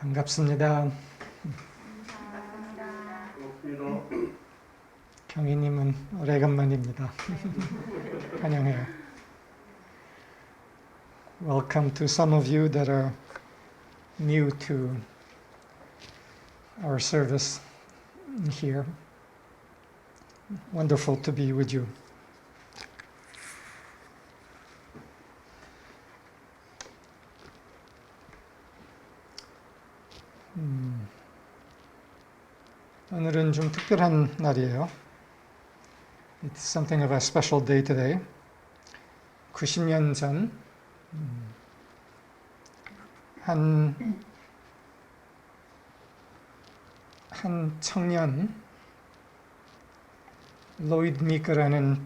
반갑습니다. 경희님은 오래간만입니다. 환영해요. Welcome to some of you that are new to our service here. Wonderful to be with you. 오늘은 좀 특별한 날이에요. It's something of a special day today. 90년 전 한 청년, 로이드 미커라는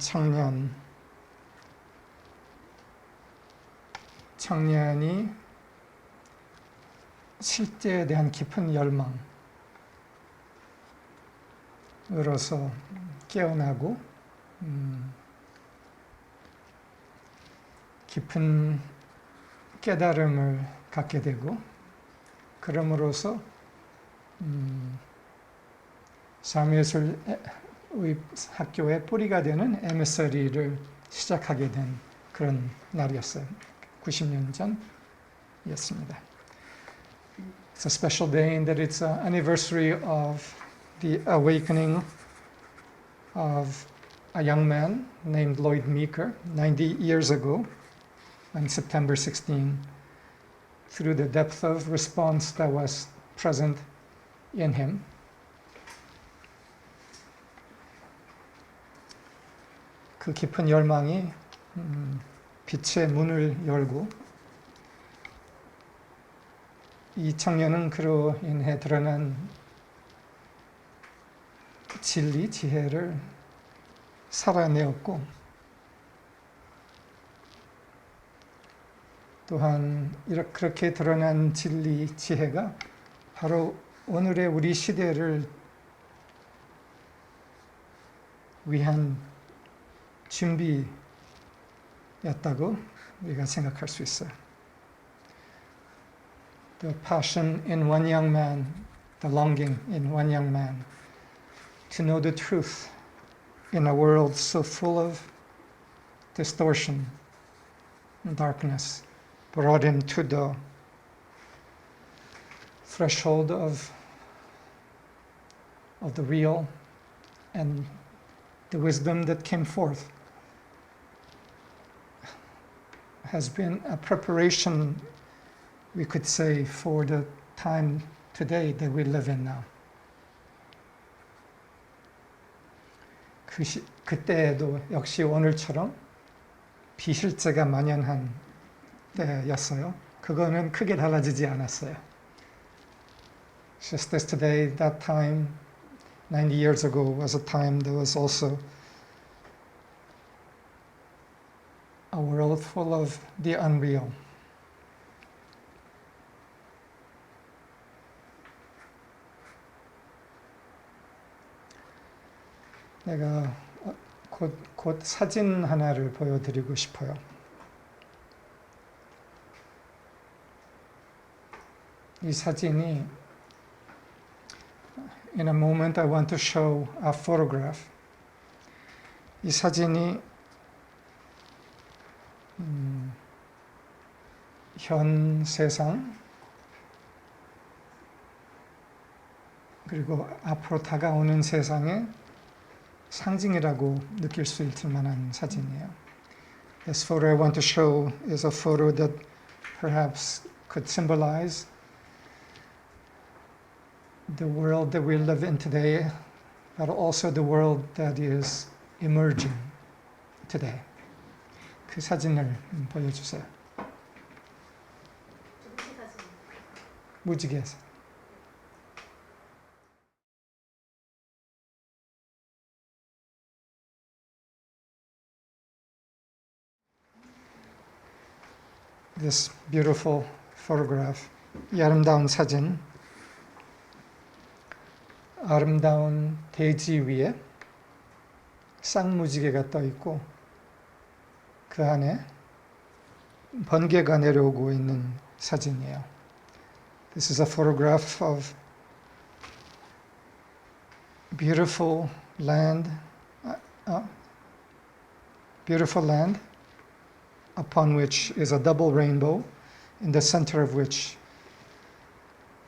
청년이 실제에 대한 깊은 열망으로서 깨어나고 깊은 깨달음을 갖게 되고 그럼으로써 삶의예술학교의 뿌리가 되는 MSRE를 시작하게 된 그런 날이었어요. 90년 전이었습니다. It's a special day in that it's an anniversary of the awakening of a young man named Lloyd Meeker 90 years ago on September 16 through the depth of response that was present in him. 그 깊은 열망이 빛의 문을 열고 이 청년은 그로 인해 드러난 진리, 지혜를 살아내었고 또한 그렇게 드러난 진리, 지혜가 바로 오늘의 우리 시대를 위한 준비였다고 우리가 생각할 수 있어요. The passion in one young man, the longing in one young man to know the truth in a world so full of distortion and darkness brought him to the threshold of the real, and the wisdom that came forth has been a preparation, we could say, for the time today that we live in now. 그때에도 역시 오늘처럼 비실제가 만연한 때였어요. 그거는 크게 달라지지 않았어요. Just as today, that time, 90 years ago, was a time that was also a world full of the unreal. 내가 곧 사진 하나를 보여드리고 싶어요. 이 사진이 In a moment I want to show a photograph. 이 사진이 현 세상 그리고 앞으로 다가오는 세상의 상징이라고 느낄 수 있을 만한 사진이에요. This photo I want to show is a photo that perhaps could symbolize the world that we live in today but also the world that is emerging today. 그 사진을 보여주세요. 무지개에서. This beautiful photograph. 이 아름다운 사진. 아름다운 대지 위에 쌍무지개가 떠 있고 그 안에 번개가 내려오고 있는 사진이에요. This is a photograph of beautiful land upon which is a double rainbow, in the center of which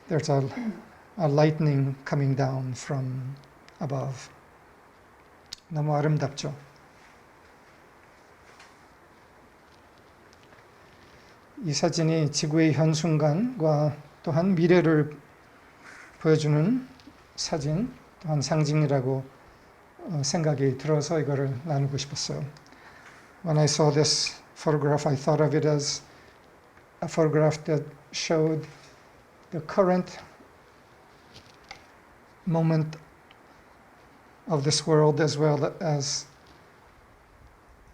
there's a lightning coming down from above. 너무 아름답죠? 이 사진이 지구의 현 순간과 또한 미래를 보여주는 사진, 또한 상징이라고 생각이 들어서 이거를 나누고 싶었어요. When I saw this photograph, I thought of it as a photograph that showed the current moment of this world as well as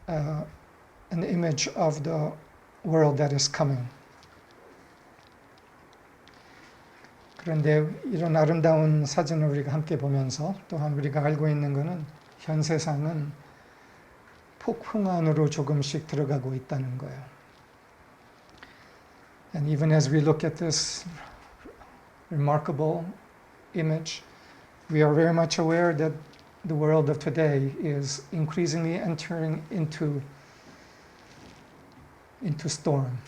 an image of the world that is coming. 그런데 이런 아름다운 사진을 우리가 함께 보면서 또한 우리가 알고 있는 것은 현 세상은 폭풍 안으로 조금씩 들어가고 있다는 거예요. And even as we look at this remarkable image, we are very much aware that the world of today is increasingly entering into storm.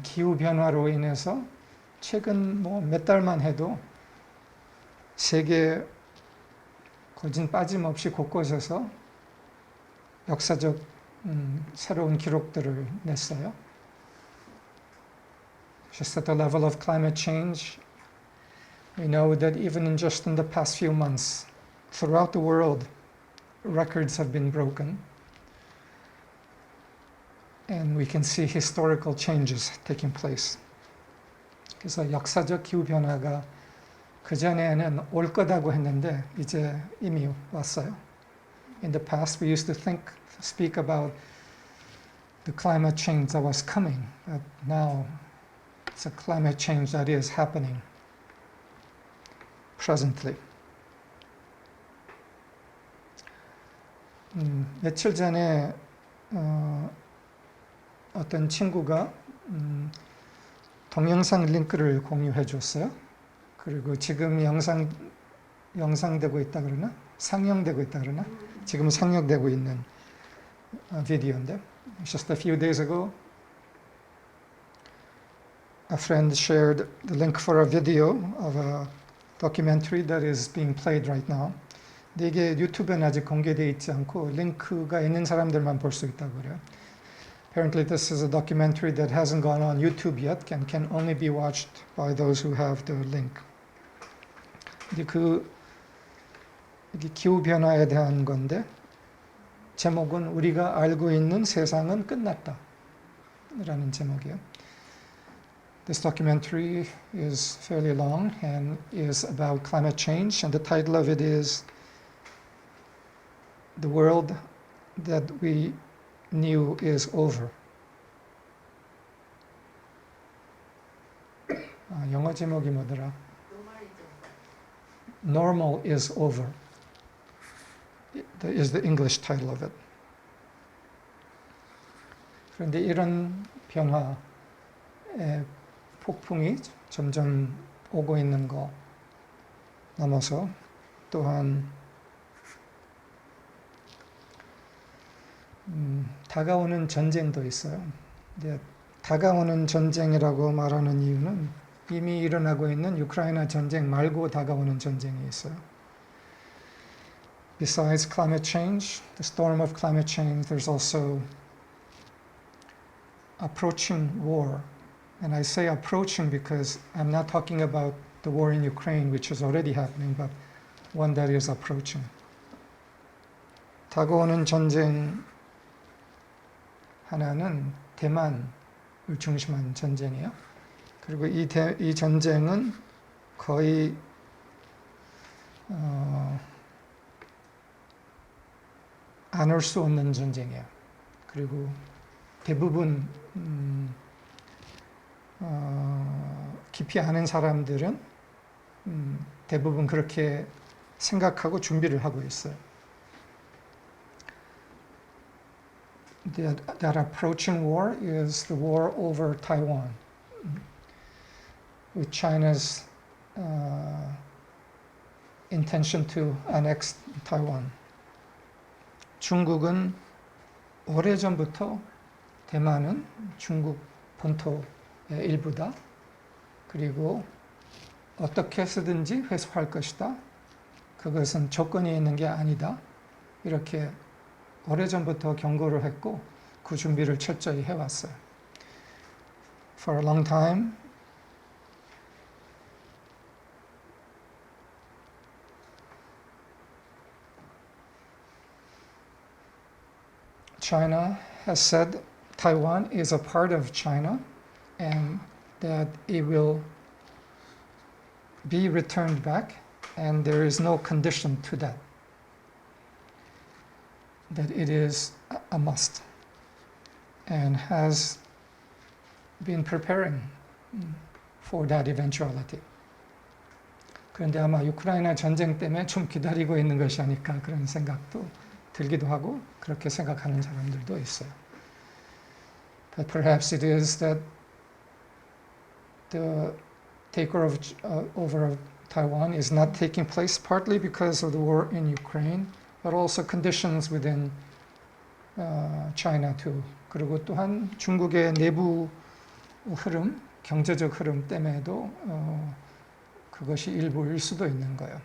기후 변화로 인해서 최근 몇 달만 해도 세계 거진 빠짐없이 곳곳에서 역사적 새로운 기록들을 냈어요. Just at the level of climate change, we know that even in just in the past few months, throughout the world, records have been broken. And we can see historical changes taking place. 그래서 역사적 기후 변화가 그전에는 올 거다고 했는데 이제 이미 왔어요. In the past, we used to speak about the climate change that was coming, but now it's a climate change that is happening presently. 며칠 전에 어떤 친구가 동영상 링크를 공유해 줬어요. 그리고 지금 영상되고 있다 그러나? 상영되고 있다 그러나? 지금 상영되고 있는 비디오인데 Just a few days ago, a friend shared the link for a video of a documentary that is being played right now. 근데 이게 유튜브에는 아직 공개되어 있지 않고 링크가 있는 사람들만 볼 수 있다고 그래요. Apparently this is a documentary that hasn't gone on YouTube yet and can only be watched by those who have the link. 이제 이게 기후변화에 대한 건데 제목은 우리가 알고 있는 세상은 끝났다 라는 제목이에요. This documentary is fairly long and is about climate change, and the title of it is The World That We Knew is Over. 영어 제목이 뭐더라? Normal is Over. That is the English title of it. 그런데 이런 변화의 폭풍이 점점 오고 있는 거 넘어서 또한 다가오는 전쟁도 있어요. 근데 다가오는 전쟁이라고 말하는 이유는 이미 일어나고 있는 우크라이나 전쟁 말고 다가오는 전쟁이 있어요. Besides climate change, the storm of climate change, there's also approaching war. And I say approaching because I'm not talking about the war in Ukraine, which is already happening, but one that is approaching. 다가오는 전쟁 하나는 대만을 중심한 전쟁이에요. 그리고 이 전쟁은 거의 안 올 수 없는 전쟁이에요. 그리고 대부분 깊이 아는 사람들은 대부분 그렇게 생각하고 준비를 하고 있어요. That approaching war is the war over Taiwan, with China's intention to annex Taiwan. 중국은 오래전부터 대만은 중국 본토의 일부다. 그리고 어떻게 해서든지 회수할 것이다. 그것은 조건이 있는 게 아니다. 이렇게 오래전부터 경고를 했고 그 준비를 철저히 해왔어요. For a long time, China has said Taiwan is a part of China and that it will be returned back, and there is no condition to that. That it is a must, and has been preparing for that eventuality. 그런데 아마 우크라이나 전쟁 때문에 좀 기다리고 있는 것이 아닐까 그런 생각도 들기도 하고 그렇게 생각하는 사람들도 있어요. But perhaps it is that the takeover of Taiwan is not taking place partly because of the war in Ukraine, but also conditions within China too. 그리고 또한 중국의 내부 흐름, 경제적 흐름 때문에도 그것이 일부일 수도 있는 거예요.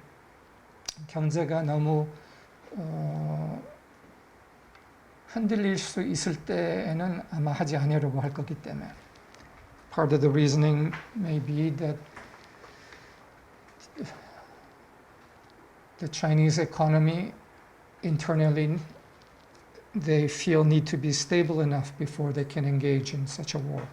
경제가 너무 흔들릴 수 있을 때에는 아마 하지 않으려고 할 거기 때문에. Part of the reasoning may be that the Chinese economy internally, they feel need to be stable enough before they can engage in such a war.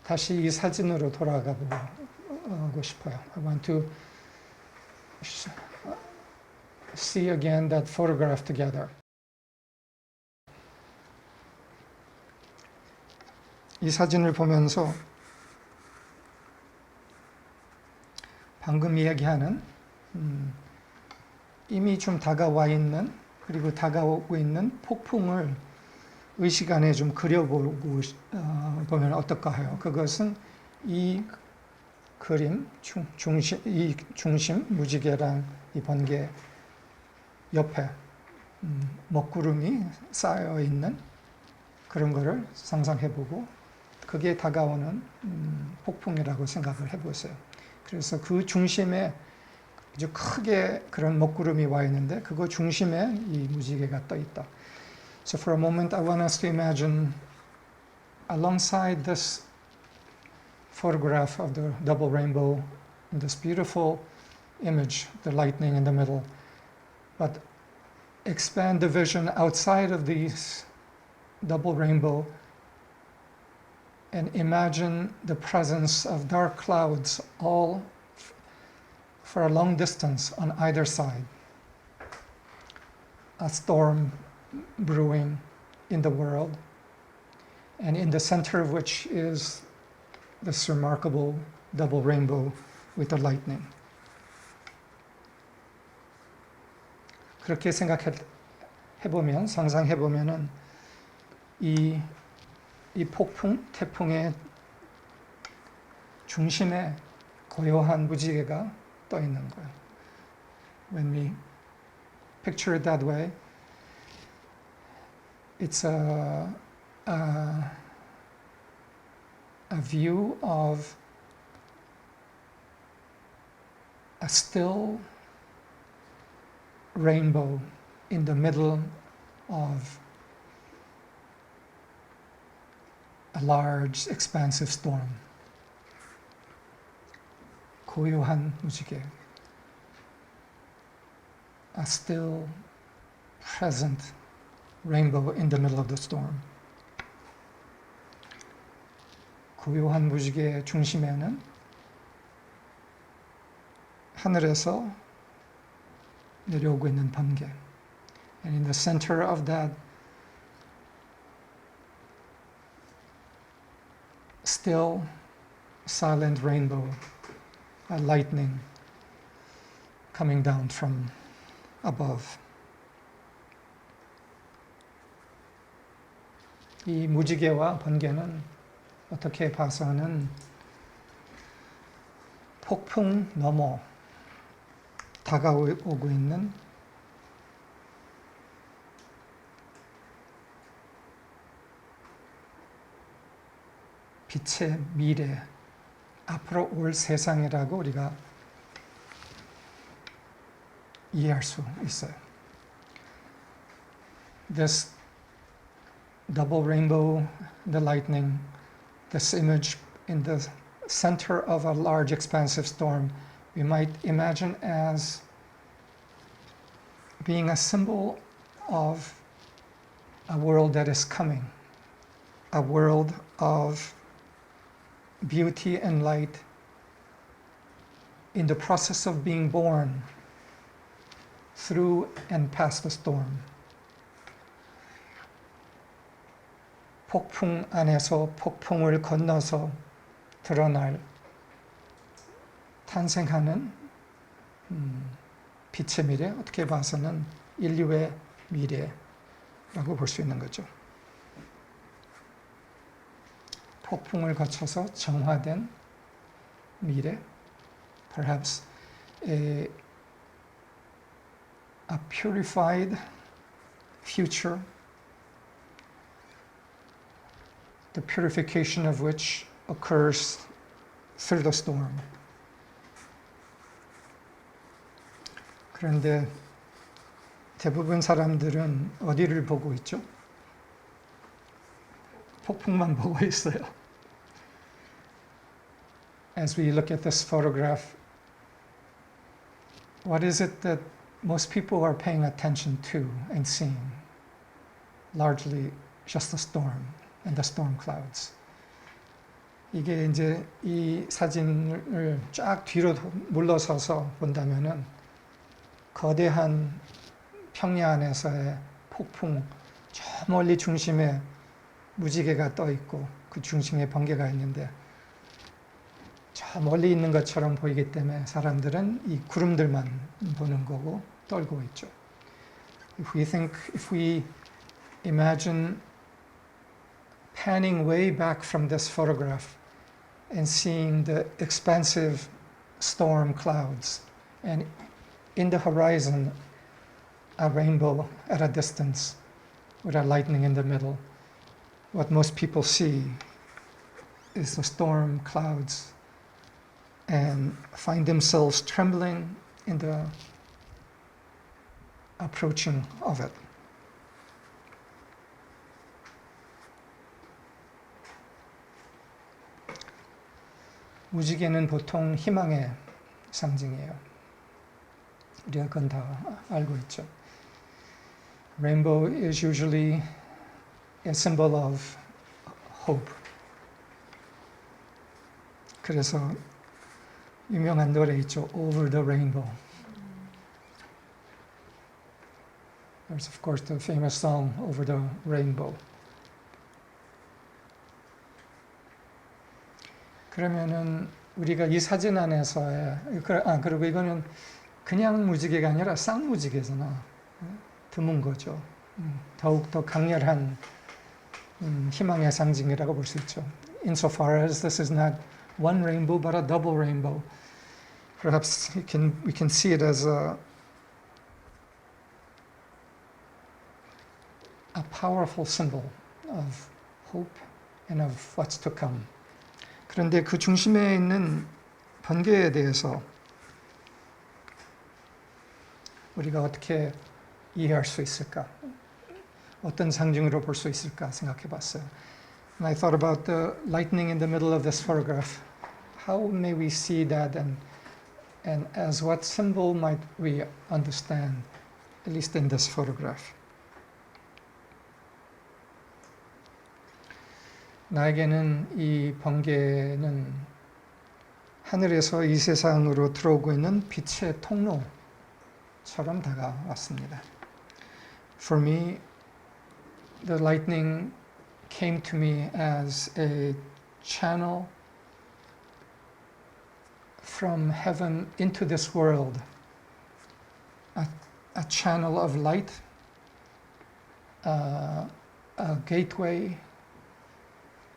다시 이 사진으로 돌아가 보고 싶어요. I want to see again that photograph together. 이 사진을 보면서 방금 이야기하는 이미 좀 다가와 있는 그리고 다가오고 있는 폭풍을 의식 안에 좀 그려보고 보면 어떨까 해요. 그것은 이 그림 중심 무지개랑 이 번개 옆에 먹구름이 쌓여 있는 그런 거를 상상해보고 그게 다가오는 폭풍이라고 생각을 해보세요. 그래서 그 중심에 아주 크게 그런 먹구름이 와 있는데 그거 중심에 이 무지개가 떠 있다. So for a moment I want us to imagine alongside this photograph of the double rainbow, this beautiful image, the lightning in the middle, but expand the vision outside of these double rainbow and imagine the presence of dark clouds all for a long distance on either side. A storm brewing in the world, and in the center of which is this remarkable double rainbow with the lightning. 그렇게 생각해보면, 상상해보면은 이 폭풍, 태풍의 중심에 고요한 무지개가 떠 있는 거예요. When we picture it that way, it's a view of a still rainbow in the middle of a large, expansive storm. 고요한 무지개. A still, present rainbow in the middle of the storm. 고요한 무지개의 중심에는 하늘에서 내려오고 있는 번개. And in the center of that still, silent rainbow, a lightning coming down from above. 이 무지개와 번개는 어떻게 봐서는 폭풍 넘어 다가오고 있는 빛의 미래, 앞으로 올 세상이라고 우리가 이해할 수 있어요. This double rainbow, the lightning, this image in the center of a large expansive storm, we might imagine as being a symbol of a world that is coming, a world of beauty and light in the process of being born through and past the storm. 폭풍 안에서 폭풍을 건너서 드러날 탄생하는 빛의 미래, 어떻게 봐서는 인류의 미래라고 볼 수 있는 거죠. 폭풍을 거쳐서 정화된 미래, perhaps a purified future, the purification of which occurs through the storm. 그런데 대부분 사람들은 어디를 보고 있죠? 폭풍만 보고 있어요. As we look at this photograph, what is it that most people are paying attention to and seeing? Largely just the storm and the storm clouds. 이게 이제 이 사진을 쫙 뒤로 물러서서 본다면은 거대한 평야안에서의 폭풍, 저 멀리 중심에 무지개가 떠 있고 그 중심에 번개가 있는데 저 멀리 있는 것처럼 보이기 때문에 사람들은 이 구름들만 보는 거고 떨고 있죠. If we imagine panning way back from this photograph and seeing the expansive storm clouds and in the horizon a rainbow at a distance with a lightning in the middle, what most people see is the storm clouds and find themselves trembling in the approaching of it. 무지개는 보통 희망의 상징이에요. 우리가 그건 다 알고 있죠. Rainbow is usually a symbol of hope. 그래서 유명한 노래 있죠. Over the Rainbow. There's of course the famous song Over the Rainbow. 그러면은 우리가 이 사진 안에서의 그리고 이거는 그냥 무지개가 아니라 쌍무지개잖아. 드문 거죠. 더욱 더 강렬한 희망의 상징이라고 볼 수 있죠. Insofar as this is not one rainbow but a double rainbow, perhaps we can see it as a powerful symbol of hope and of what's to come. 그런데 그 중심에 있는 번개에 대해서 우리가 어떻게 이해할 수 있을까? 어떤 상징으로 볼 수 있을까 생각해 봤어요. And I thought about the lightning in the middle of this photograph. How may we see that, and as what symbol might we understand, at least in this photograph? 나에게는 이 번개는 하늘에서 이 세상으로 들어오고 있는 빛의 통로처럼 다가왔습니다. For me, the lightning came to me as a channel from heaven into this world, a channel of light, a gateway,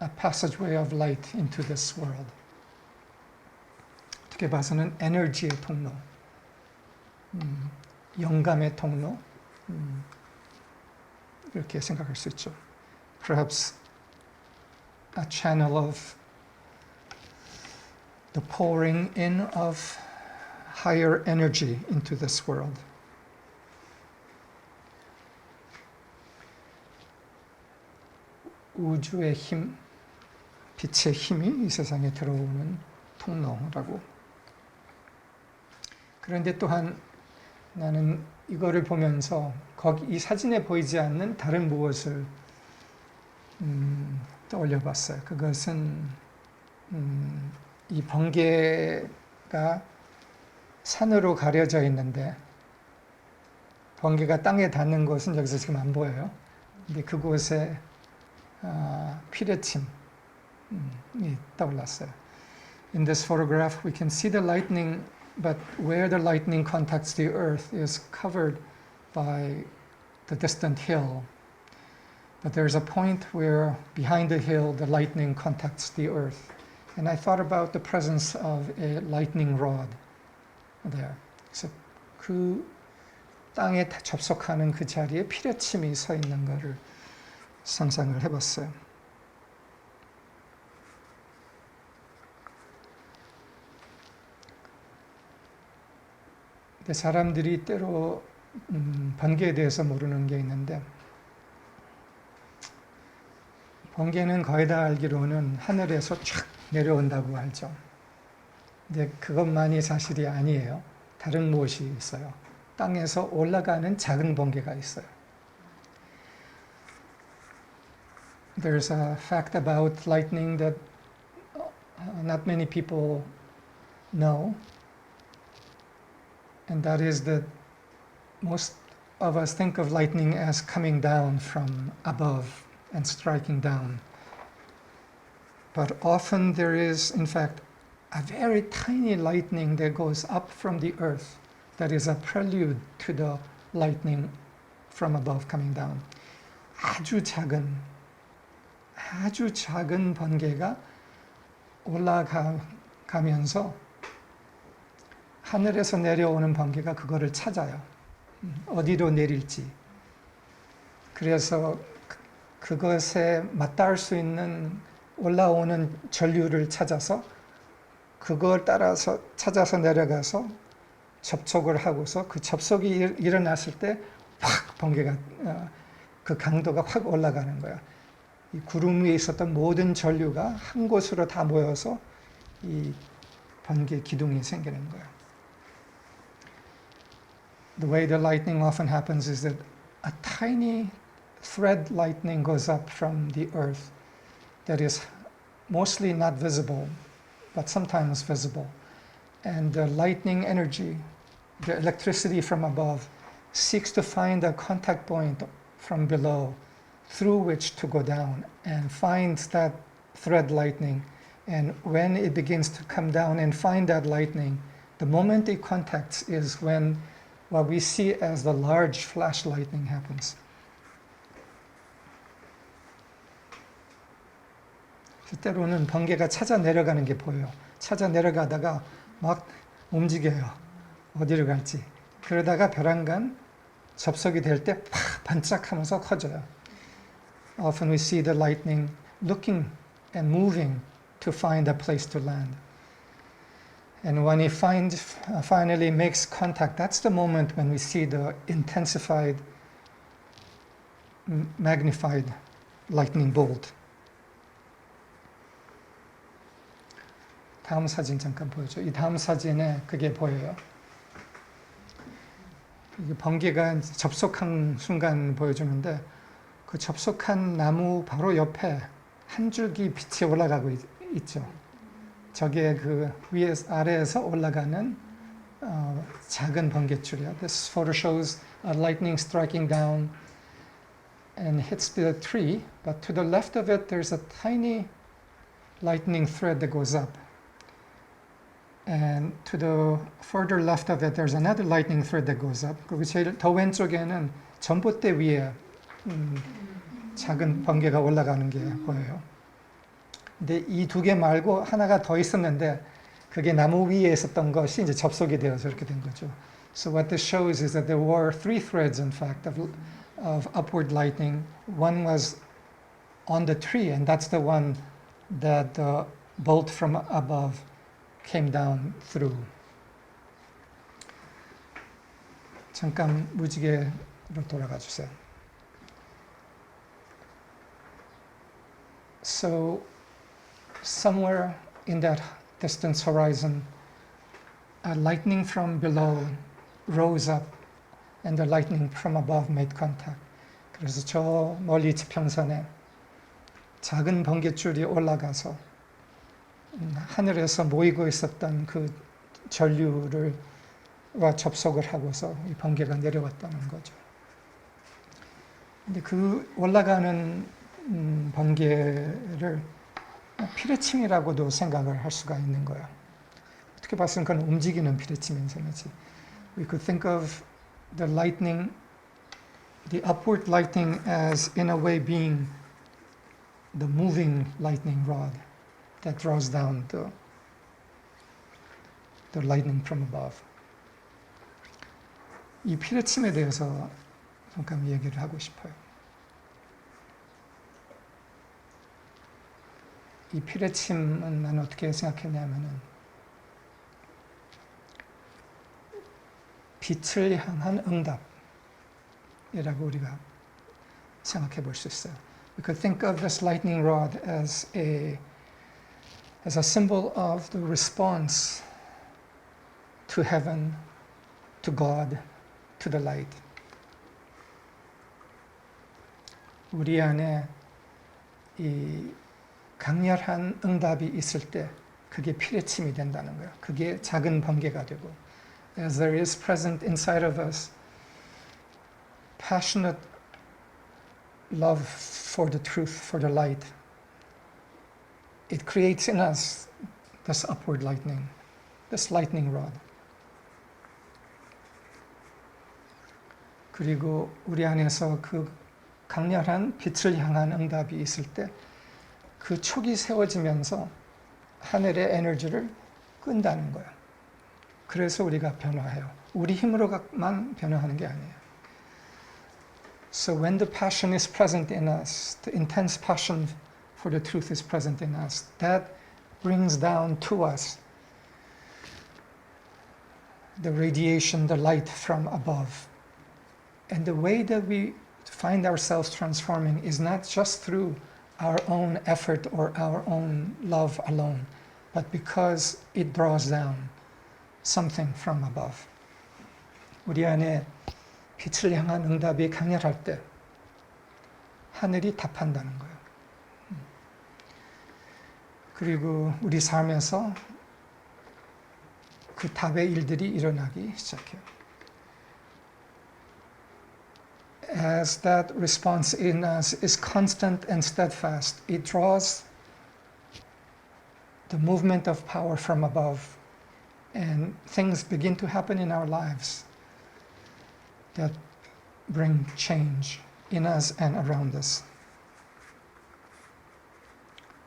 a passageway of light into this world. 어떻게 봐서는 에너지의 통로, 영감의 통로, 이렇게 생각할 수 있죠. Perhaps a channel of the pouring in of higher energy into this world. 우주의 힘, 빛의 힘이 이 세상에 들어오는 통로라고. 그런데 또한 나는 이거를 보면서 이 사진에 보이지 않는 다른 무엇을 떠올려 봤어요. 그것은 이 번개가 산으로 가려져 있는데 번개가 땅에 닿는 곳은 여기서 지금 안 보여요. 근데 그곳에 피뢰침이 떠올랐어요. In this photograph, we can see the lightning, but where the lightning contacts the earth is covered by the distant hill. But there's a point where behind the hill, the lightning contacts the earth. And I thought about the presence of a lightning rod there. 그래서 그 땅에 접속하는 그 자리에 피뢰침이 서 있는 것을 상상을 해봤어요. 근데 사람들이 때로 번개에 대해서 모르는 게 있는데, 번개는 거의 다 알기로는 하늘에서 쫙 내려온다고 알죠. 근데 그것만이 사실이 아니에요. 다른 무엇이 있어요. 땅에서 올라가는 작은 번개가 있어요. There's a fact about lightning that not many people know, and that is that most of us think of lightning as coming down from above and striking down. But often there is, in fact, a very tiny lightning that goes up from the earth that is a prelude to the lightning from above coming down. 아주 작은 번개가 올라가면서 하늘에서 내려오는 번개가 그거를 찾아요. 어디로 내릴지. 그래서 그것에 맞닿을 수 있는 올라오는 전류를 찾아서 그걸 따라서 찾아서 내려가서 접촉을 하고서 그 접촉이 일어났을 때 확 번개가 그 강도가 확 올라가는 거야. 이 구름 위에 있었던 모든 전류가 한 곳으로 다 모여서 이 번개 기둥이 생기는 거야. The way the lightning often happens is that a tiny thread lightning goes up from the earth that is mostly not visible, but sometimes visible. And the lightning energy, the electricity from above, seeks to find a contact point from below through which to go down, and finds that thread lightning. And when it begins to come down and find that lightning, the moment it contacts is when what we see as the large flash lightning happens. 때로는 번개가 찾아 내려가는 게 보여요. 찾아 내려가다가 막 움직여요. 어디로 갈지. 그러다가 벼랑간 접속이 될 때 팍 반짝하면서 커져요. Often we see the lightning looking and moving to find a place to land. And when it finally makes contact, that's the moment when we see the intensified, magnified lightning bolt. 다음 사진 잠깐 보여줘. 이 다음 사진에 그게 보여요. 이게 번개가 이제 접속한 순간 보여주는데 그 접속한 나무 바로 옆에 한 줄기 빛이 올라가고 있죠. 저게 그 아래에서 올라가는 작은 번개줄이야. This photo shows a lightning striking down and hits the tree, but to the left of it there's a tiny lightning thread that goes up. And to the further left of it there's another lightning thread that goes up. 그리고 제일 더 왼쪽에는 전봇대 위에 작은 번개가 올라가는 게 보여요. 근데 이 두 개 말고 하나가 더 있었는데 그게 나무 위에 있었던 것이 이제 접속이 되어서 이렇게 된 거죠. So what this shows is that there were three threads, in fact, of upward lightning. One was on the tree, and that's the one that the bolt from above came down through. 잠깐 무지개로 돌아가 주세요. So somewhere in that distant horizon, a lightning from below rose up and the lightning from above made contact. 그래서 저 멀리 지평선에 작은 번갯줄이 올라가서 하늘에서 모이고 있었던 그 전류와 접속을 하고서 이 번개가 내려왔다는 거죠. 근데 그 올라가는 번개를 피뢰침이라고도 생각을 할 수가 있는 거예요. 어떻게 봤으면 그건 움직이는 피뢰침인 셈이지. We could think of the lightning, the upward lightning as in a way being the moving lightning rod that draws down the lightning from above. 이 피뢰침에 대해서 잠깐 얘기를 하고 싶어요. 이 피뢰침은 나는 어떻게 생각했냐면은 빛을 향한 응답이라고 우리가 생각해 볼 수 있어요. We could think of this lightning rod as a symbol of the response to heaven, to God, to the light. 우리 안에 이 강렬한 응답이 있을 때 그게 피뢰침이 된다는 거예요. 그게 작은 번개가 되고, as there is present inside of us passionate love for the truth, for the light, it creates in us this upward lightning, this lightning rod. 그리고 우리 안에서 그 강렬한 빛을 향한 응답이 있을 때 그 촉이 세워지면서 하늘의 에너지를 끈다는 거예요. 그래서 우리가 변화해요. 우리 힘으로만 변화하는 게 아니에요. So when the passion is present in us, the intense passion for the truth is present in us, that brings down to us the radiation, the light from above. And the way that we find ourselves transforming is not just through our own effort or our own love alone, but because it draws down something from above. 우리 안에 빛을 향한 응답이 강렬할 때 하늘이 답한다는 거예요. 그리고 우리 삶에서 그 답의 일들이 일어나기 시작해요. As that response in us is constant and steadfast, it draws the movement of power from above, and things begin to happen in our lives that bring change in us and around us.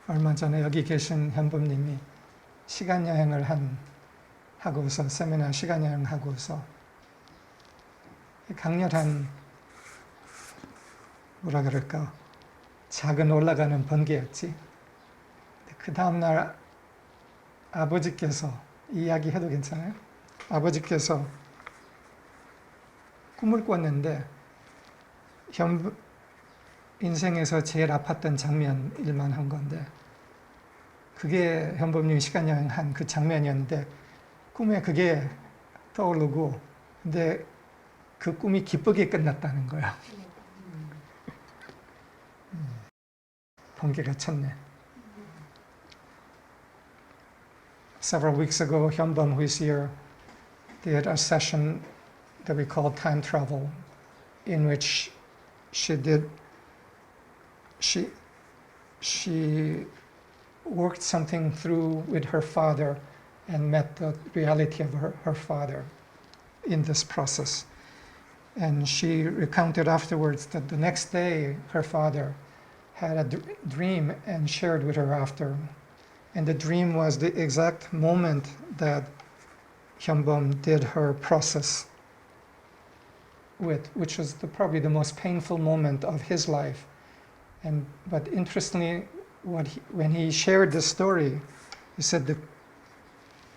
얼마 전에 여기 계신 현범님이 시간여행을 하고서 세미나 시간여행하고서 강렬한 뭐라 그럴까 작은 올라가는 번개였지. 그 다음날 아버지께서 이야기해도 괜찮아요? 아버지께서 꿈을 꿨는데 인생에서 제일 아팠던 장면 일만 한 건데 그게 현범님이 시간여행한 그 장면이었는데 꿈에 그게 떠오르고 근데 그 꿈이 기쁘게 끝났다는 거야. 번개가 쳤네. Several weeks ago, 현범, who is here, did a session that we call time travel, in which she worked something through with her father and met the reality of her father in this process. And she recounted afterwards that the next day her father had a dream and shared with her after. And the dream was the exact moment that 현범 did her process with, which was probably the most painful moment of his life. But interestingly, when he shared this story, he said that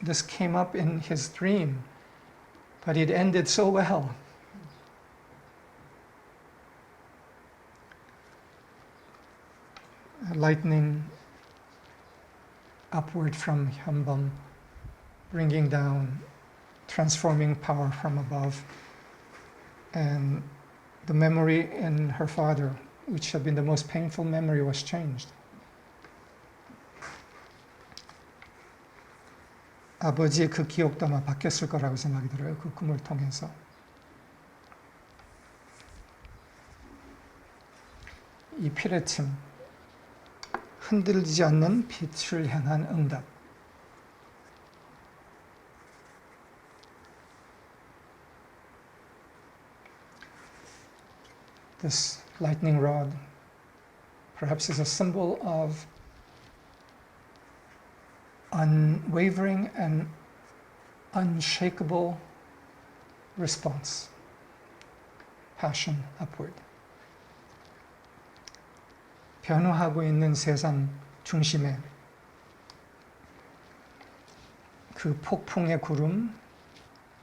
this came up in his dream, but it ended so well. Lightning upward from 현범, bringing down, transforming power from above. And the memory in her father, which had been the most painful memory, was changed. 아버지의 그 기억도 아마 바뀌었을 거라고 생각이 들어요. 그 꿈을 통해서. 이 피뢰침, 흔들리지 않는 빛을 향한 응답. This lightning rod perhaps is a symbol of unwavering and unshakable response, passion upward. 변화하고 있는 세상 중심에 그 폭풍의 구름,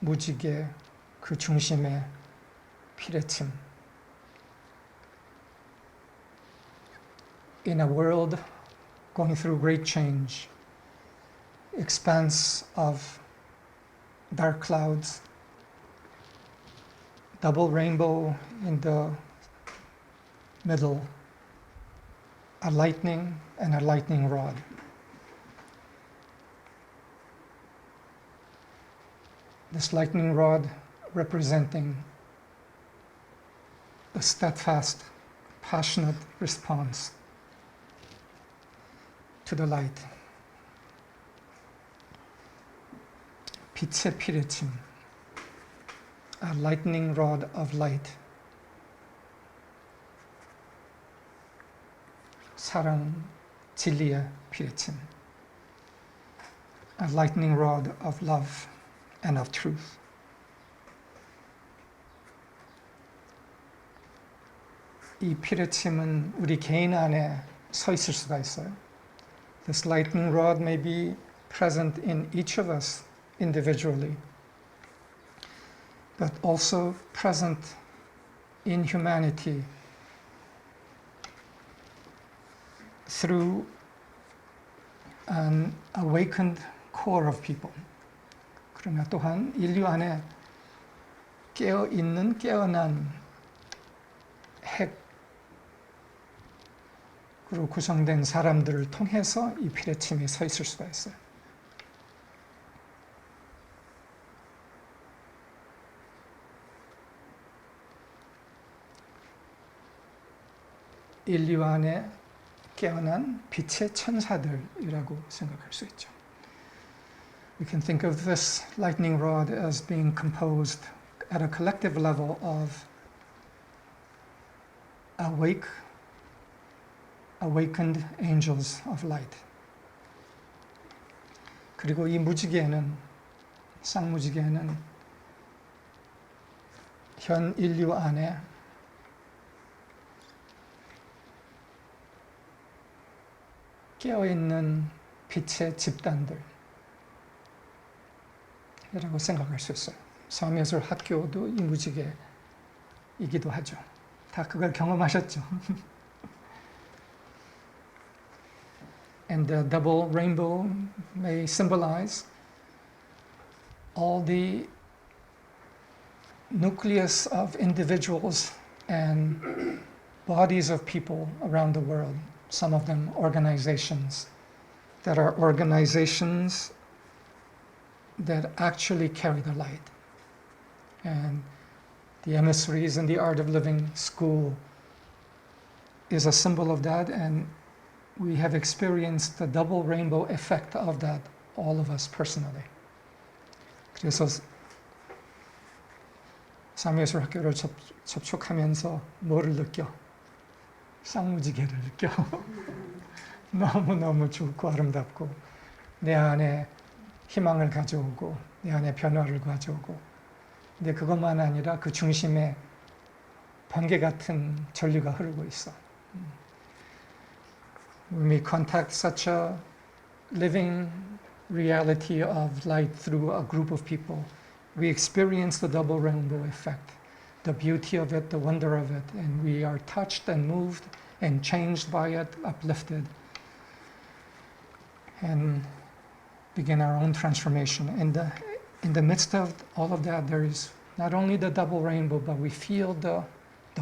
무지개 그 중심에 피뢰침. In a world going through great change, expanse of dark clouds, double rainbow in the middle, a lightning and a lightning rod. This lightning rod representing a steadfast, passionate response to the light. 빛의 피뢰침, a lightning rod of light. 사랑, 진리의 피뢰침, a lightning rod of love and of truth. 이 피뢰침은 우리 개인 안에 서 있을 수가 있어요. This lightning rod may be present in each of us individually, but also present in humanity through an awakened core of people. 그러나 또한 인류 안에 깨어있는 깨어난 핵으로 구성된 사람들을 통해서 이 피뢰침이 서 있을 수가 있어요. 인류 안에 깨어난 빛의 천사들이라고 생각할 수 있죠. We can think of this lightning rod as being composed at a collective level of awakened angels of light. 그리고 이 무지개는, 쌍무지개는 현 인류 안에 깨어있는 빛의 집단들이라고 생각할 수 있어요. 삶의예술학교도 이 무지개이기도 하죠. 다 그걸 경험하셨죠. And the double rainbow may symbolize all the nucleus of individuals and bodies of people around the world, some of them organizations, that are organizations that actually carry the light. And the emissaries in the Art of Living School is a symbol of that, and we have experienced the double rainbow effect of that, all of us personally. 그래서 삶의예술학교를 접촉하면서 뭐를 느껴? 쌍무지개를 느껴. 너무너무 좋고 아름답고 내 안에 희망을 가져오고 내 안에 변화를 가져오고, 근데 그것만 아니라 그 중심에 번개 같은 전류가 흐르고 있어. When we contact such a living reality of light through a group of people, we experience the double rainbow effect, the beauty of it, the wonder of it, and we are touched and moved and changed by it, uplifted, and begin our own transformation. And in the midst of all of that, there is not only the double rainbow, but we feel the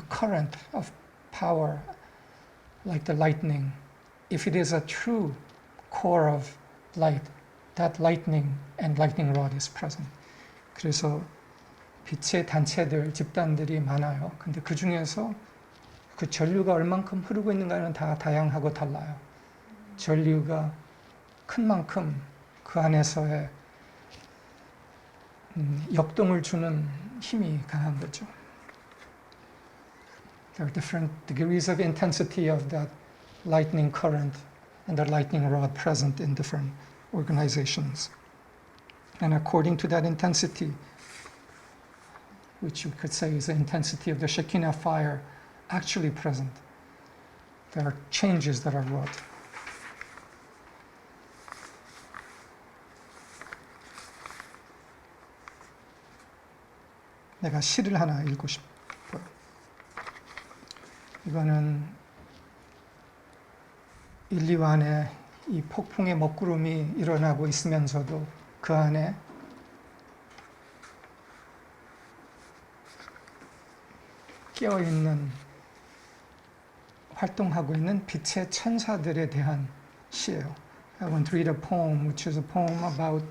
current of power, like the lightning. If it is a true core of light, that lightning and lightning rod is present. 그래서 빛의 단체들, 집단들이 많아요. 근데 그 중에서 그 전류가 얼만큼 흐르고 있는가는 다 다양하고 달라요. 전류가 큰 만큼 그 안에서의 역동을 주는 힘이 강한 거죠. There are different degrees of intensity of that lightning current and the lightning rod present in different organizations. And according to that intensity, which you could say is the intensity of the Shekinah fire actually present, there are changes that are wrought. 내가 시를 하나 읽고 싶어요. 이거는 인류 안에 이 폭풍의 먹구름이 일어나고 있으면서도 그 안에 깨어있는, 활동하고 있는 빛의 천사들에 대한 시예요. I want to read a poem, which is a poem about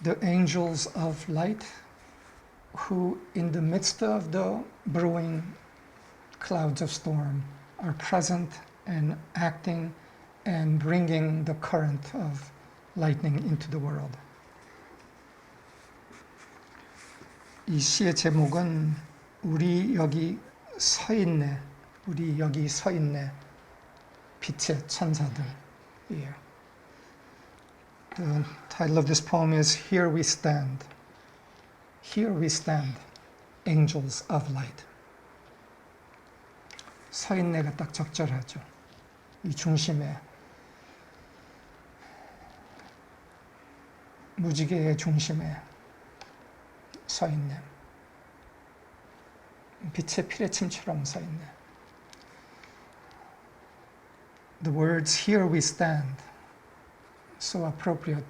the angels of light, who in the midst of the brewing clouds of storm are present and acting and bringing the current of lightning into the world. 이 시의 제목은 우리 여기 서 있네, 우리 여기 서 있네, 빛의 천사들이에요. The title of this poem is Here We Stand. Here we stand, angels of light. 서 있네가 딱 적절하죠. 이 중심에, 무지개의 중심에 서 있네. 빛의 피뢰침처럼 서 있네. The words here we stand, so appropriate,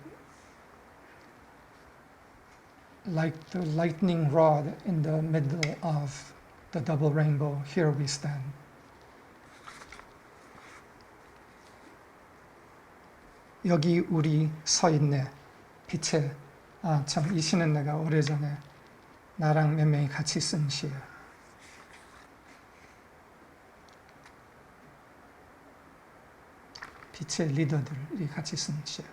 like the lightning rod in the middle of the double rainbow, here we stand. 여기 우리 서 있네. 빛에, 참, 이 시는 내가 오래전에 나랑 몇 명이 같이 쓴 시예요. 빛의 리더들이 같이 쓴 시예요.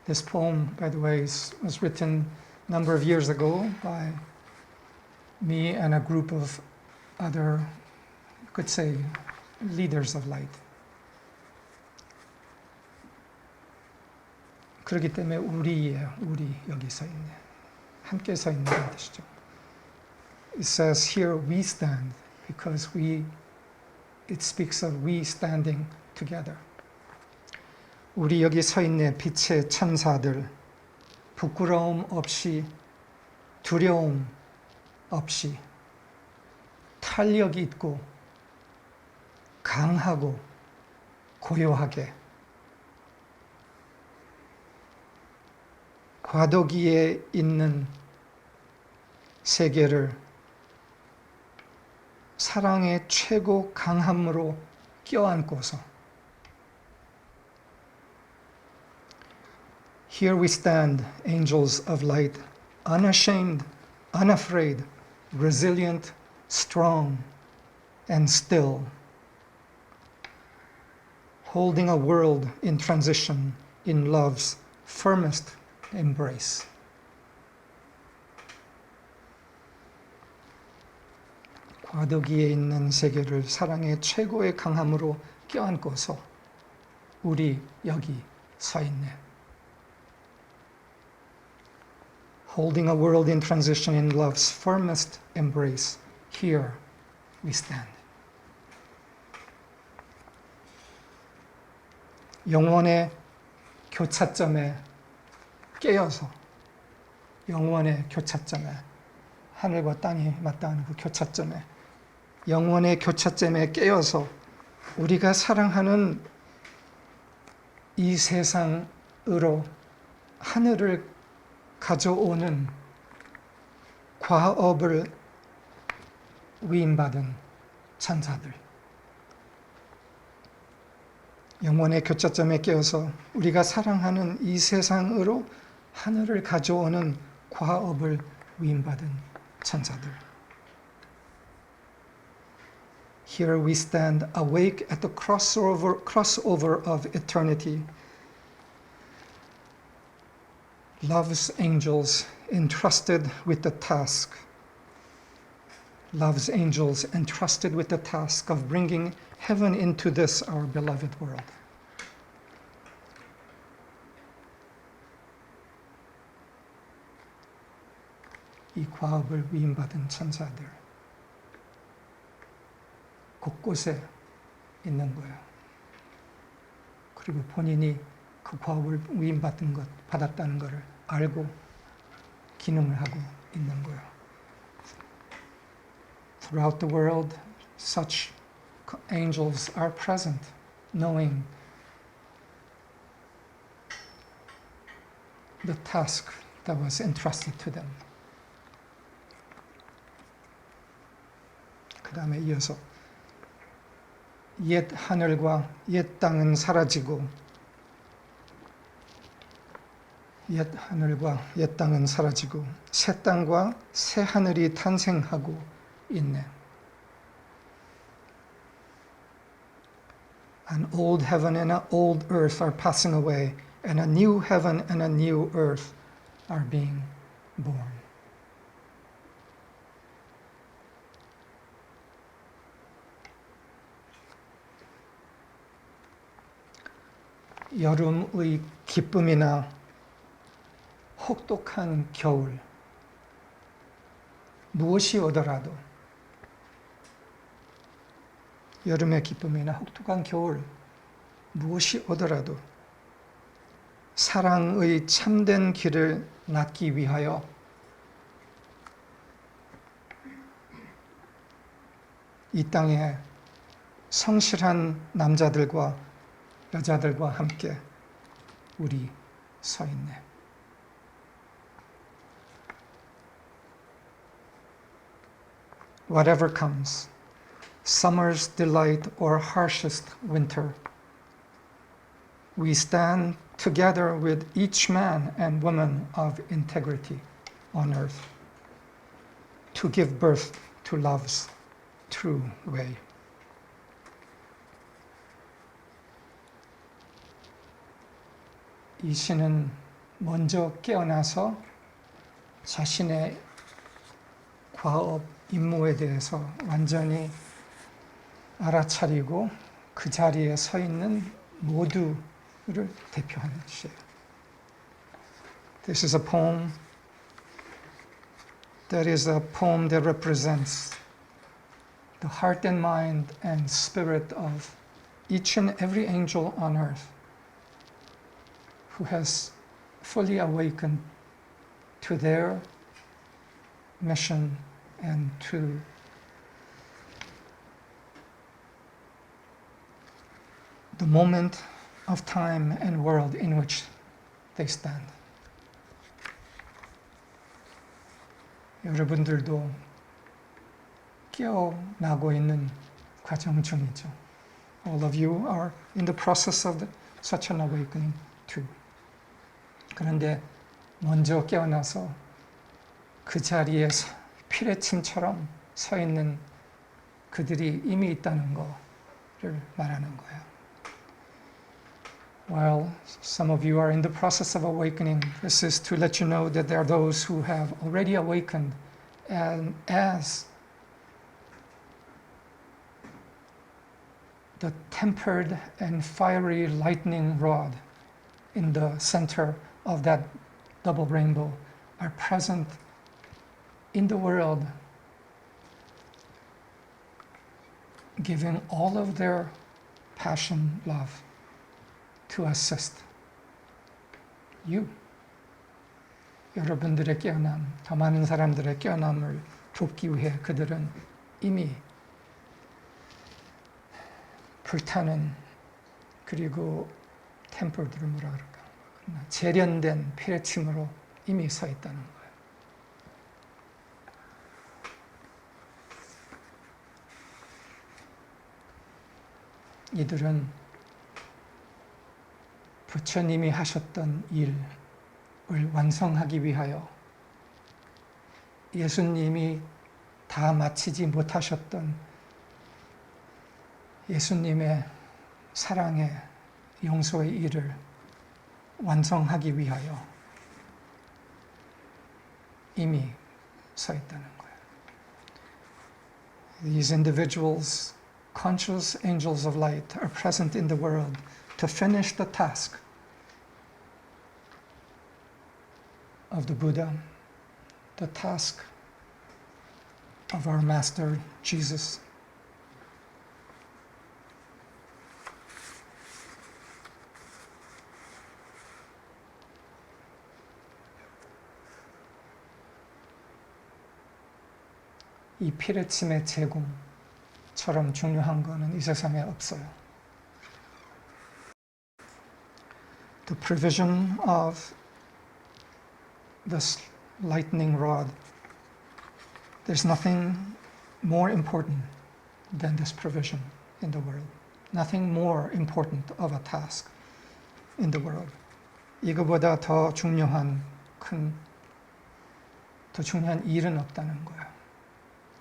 This poem, by the way, was written a number of years ago by me and a group of other, you could say, leaders of light. 그렇기 때문에 우리예요. 우리 여기 서 있네. 함께 서 있는 뜻이죠. It says here we stand because it speaks of we standing together. 우리 여기 서 있네, 빛의 천사들. 부끄러움 없이, 두려움 없이, 탄력이 있고 강하고 고요하게 과도기에 있는 세계를 사랑의 최고 강함으로 껴안고서 Here we stand, angels of light, unashamed, unafraid, resilient, strong, and still, holding a world in transition in love's firmest embrace. 과도기에 있는 세계를 사랑의 최고의 강함으로 껴안고서 우리 여기 서 있네. Holding a world in transition in love's firmest embrace, here we stand. 영원의 교차점에 깨어서 영원의 교차점에 하늘과 땅이 맞닿는 그 교차점에 영원의 교차점에 깨어서 우리가 사랑하는 이 세상으로 하늘을 가져오는 과업을 위임받은 천사들. 영원의 교차점에 깨어서 우리가 사랑하는 이 세상으로 하늘을 가져오는 과업을 위임받은 천사들. Here we stand awake at the crossover of eternity. Love's angels entrusted with the task. Love's angels entrusted with the task of bringing heaven into this, our beloved world. 이 과업을 위임받은 천사들 곳곳에 있는 거예요. 그리고 본인이 그 과업을 받았다는 것을 알고 기능을 하고 있는 거예요. Throughout the world, such angels are present, knowing the task that was entrusted to them. 그 다음에 이어서 옛 하늘과 옛 땅은 사라지고 옛 하늘과 옛 땅은 사라지고 새 땅과 새 하늘이 탄생하고 있네. An old heaven and an old earth are passing away, and a new heaven and a new earth are being born. 여름의 기쁨이나 혹독한 겨울, 무엇이 오더라도 여름의 기쁨이나 혹독한 겨울, 무엇이 오더라도 사랑의 참된 길을 낳기 위하여 이 땅에 성실한 남자들과 여자들과 함께 우리 서 있네. Whatever comes, summer's delight or harshest winter, we stand together with each man and woman of integrity on earth to give birth to love's true way. 이 시는 먼저 깨어나서 자신의 과업 임무에 대해서 완전히 알아차리고 그 자리에 서 있는 모두를 대표하는 시예요. This is a poem that represents the heart and mind and spirit of each and every angel on earth who has fully awakened to their mission and to the moment of time and world in which they stand. 여러분들도 깨어나고 있는 과정 중이죠. All of you are in the process of such an awakening too. 그런데 먼저 깨어나서 그 자리에 피뢰침처럼 서 있는 그들이 이미 있다는 거를 말하는 거예요. While some of you are in the process of awakening, this is to let you know that there are those who have already awakened, and as the tempered and fiery lightning rod in the center of that double rainbow are present in the world, giving all of their passion, love to assist you. 여러분들의 깨어남, 더 많은 사람들의 깨어남을 돕기 위해 그들은 이미 불타는, 그리고 템플들을 뭐라 그럴까, 재련된 피뢰침으로 이미 서 있다는 거예요. 이들은 부처님이 하셨던 일을 완성하기 위하여 예수님이 다 마치지 못하셨던 예수님의 사랑의 용서의 일을 완성하기 위하여 이미 서 있다는 거예요. These individuals, conscious angels of light, are present in the world to finish the task of the Buddha, the task of our Master Jesus. 이 피뢰침의 제공처럼 중요한 것은 이 세상에 없어요. The provision of this lightning rod, there's nothing more important than this provision in the world. Nothing more important of a task in the world. 이거보다 더 중요한 일은 없다는 거예요.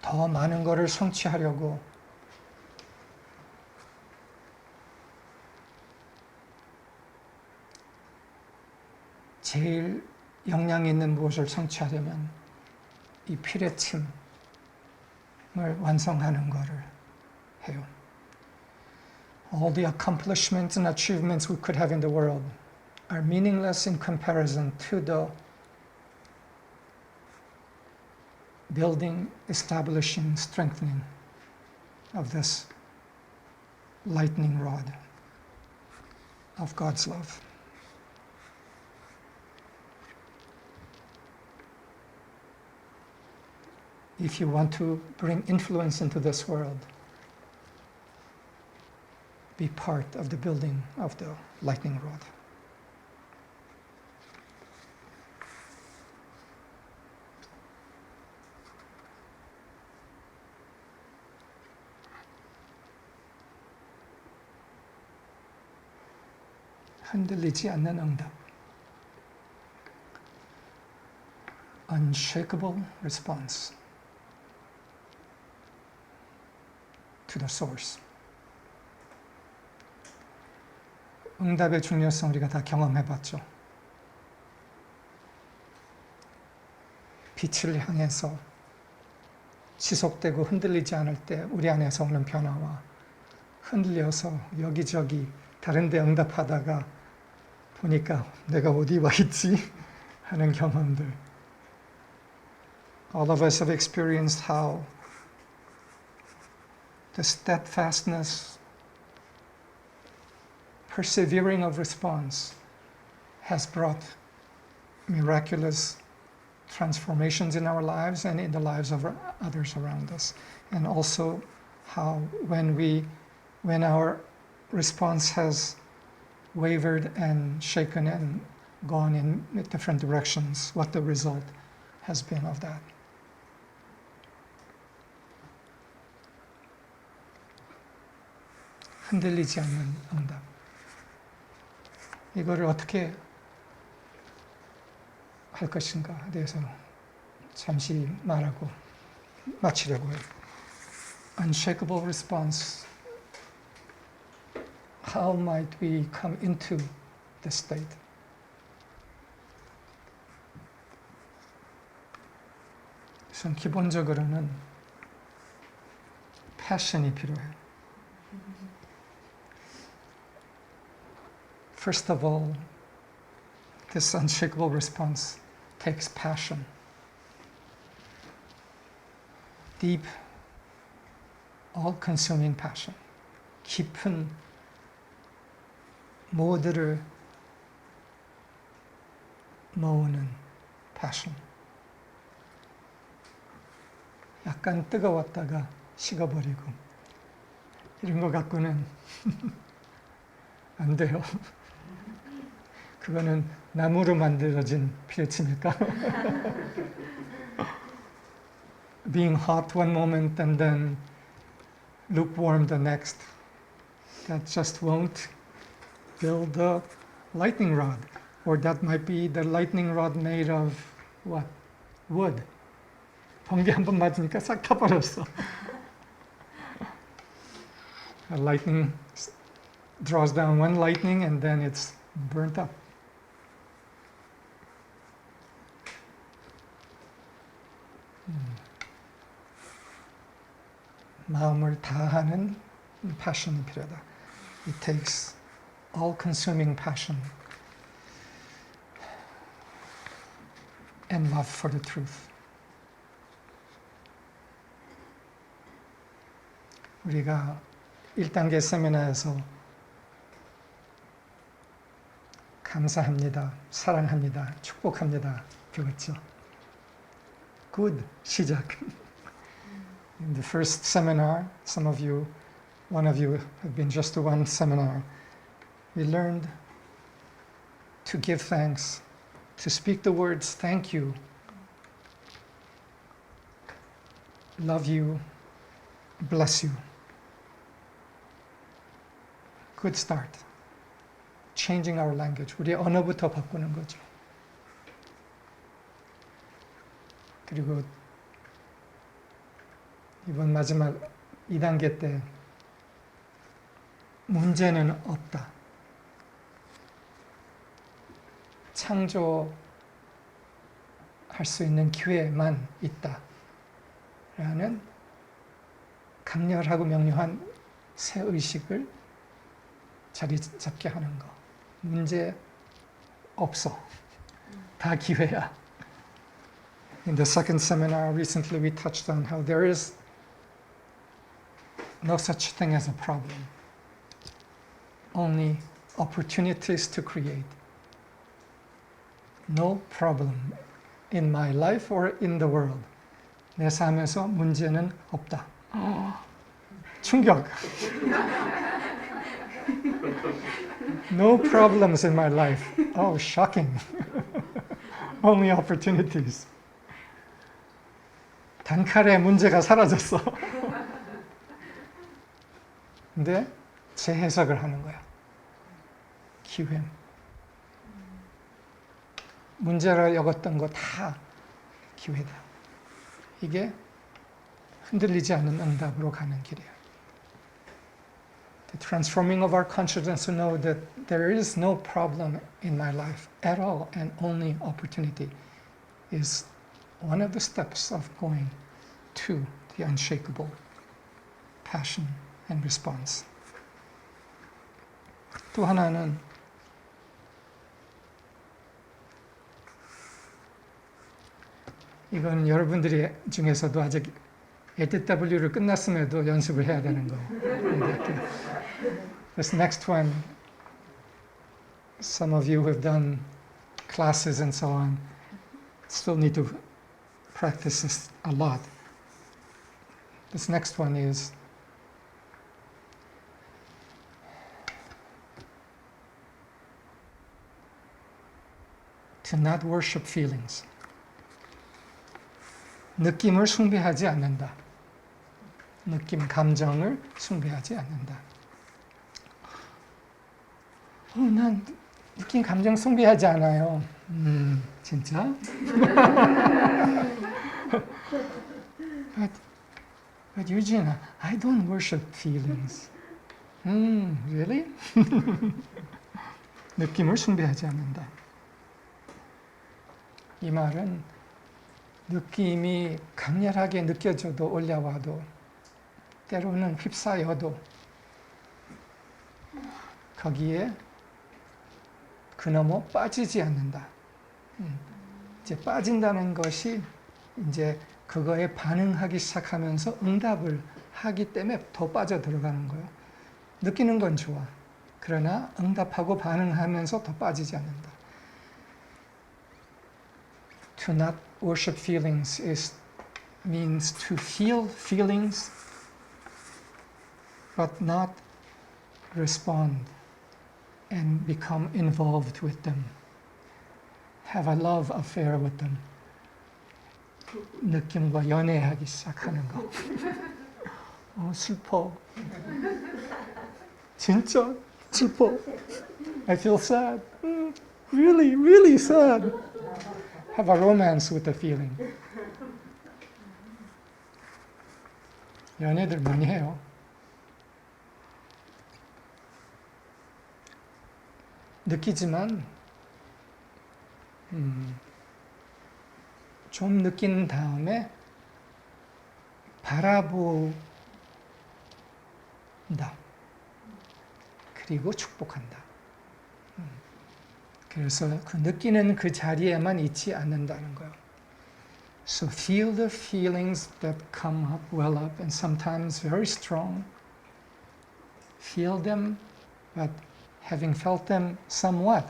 더 많은 것을 성취하려고 제일 영향 있는 무엇을 성취하려면 이 피뢰침을 완성하는 것을 해요. All the accomplishments and achievements we could have in the world are meaningless in comparison to the building, establishing, strengthening of this lightning rod of God's love. If you want to bring influence into this world, be part of the building of the lightning rod. 흔들리지 않는 응답. Unshakable response to the source. 응답의 중요성 우리가 다 경험해봤죠. 빛을 향해서 지속되고 흔들리지 않을 때 우리 안에서 오는 변화와 흔들려서 여기저기 다른 데 응답하다가 보니까 내가 어디 와 있지? 하는 경험들. All of us have experienced how the steadfastness, persevering of response has brought miraculous transformations in our lives and in the lives of others around us. And also how when our response has wavered and shaken and gone in different directions, what the result has been of that. 흔들리지 않는 응답. 이거를 어떻게 할 것인가에 대해서 잠시 말하고 마치려고 해요. Unshakable response. How might we come into this state? 우선 기본적으로는 패션이 필요해요. First of all, this unshakable response takes passion. Deep, all-consuming passion. 깊은 모두를 모으는 passion. 약간 뜨거웠다가 식어버리고 이런 거 갖고는 안 돼요. 그거는 나무로 만들어진 피뢰침일까? Being hot one moment and then lukewarm the next. That just won't build the lightning rod. Or that might be the lightning rod made of what? Wood. 번개 한 번 맞으니까 싹 타버렸어. A lightning draws down one lightning and then it's burnt up. 마음을 다하는 passion이 필요하다. It takes all-consuming passion and love for the truth. 우리가 1단계 세미나에서 감사합니다, 사랑합니다, 축복합니다 배웠죠. Good, 시작. In the first seminar, some of you, one of you have been just to one seminar, we learned to give thanks, to speak the words thank you, love you, bless you. Good start. Changing our language. 우리 언어부터 바꾸는 거죠. 그리고 이번 마지막 2단계 때 문제는 없다. 창조할 수 있는 기회만 있다. 라는 강렬하고 명료한 새 의식을 자리 잡게 하는 거. 문제 없어. 다 기회야. In the second seminar recently we touched on how there is no such thing as a problem. Only opportunities to create. No problem in my life or in the world. 내 삶에서 문제는 없다. 충격. No problems in my life. Oh, shocking. Only opportunities. 단칼에 문제가 사라졌어. 근데 재해석을 하는 거야. 기회. 문제로 여겼던 거 다 기회다. 이게 흔들리지 않는 응답으로 가는 길이야. The transforming of our consciousness to know that there is no problem in my life at all and only opportunity is one of the steps of going to the unshakable passion and response. 또 하나는 이건 여러분들이 중에서도 아직 ATW를 끝났음에도 연습을 해야 되는 거예요. This next one, some of you who have done classes and so on still need to practice this a lot. This next one is to not worship feelings. 느낌을 숭배하지 않는다. 느낌, 감정을 숭배하지 않는다. 난 느낌 감정 숭배하지 않아요. 진짜? But Yujin, I don't worship feelings. Really? 느낌을 숭배하지 않는다. 이 말은 느낌이 강렬하게 느껴져도 올라와도 때로는 휩싸여도 거기에 그너머 빠지지 않는다. 이제 빠진다는 것이 이제 그거에 반응하기 시작하면서 응답을 하기 때문에 더 빠져 들어가는 거예요. 느끼는 건 좋아. 그러나 응답하고 반응하면서 더 빠지지 않는다. To not worship feelings means to feel feelings but not respond and become involved with them. Have a love affair with them. 느낌과 연애하기 시작하는 거. 슬퍼. 진짜 슬퍼. I feel sad. Really, really sad. Have a romance with the feeling. 연애들 많이 해요. 느끼지만 좀 느낀 다음에 바라본다. 그리고 축복한다. 그래서 그 느끼는 그 자리에만 있지 않는다는 거예요. So feel the feelings that come up, well up, and sometimes very strong. Feel them, but having felt them somewhat,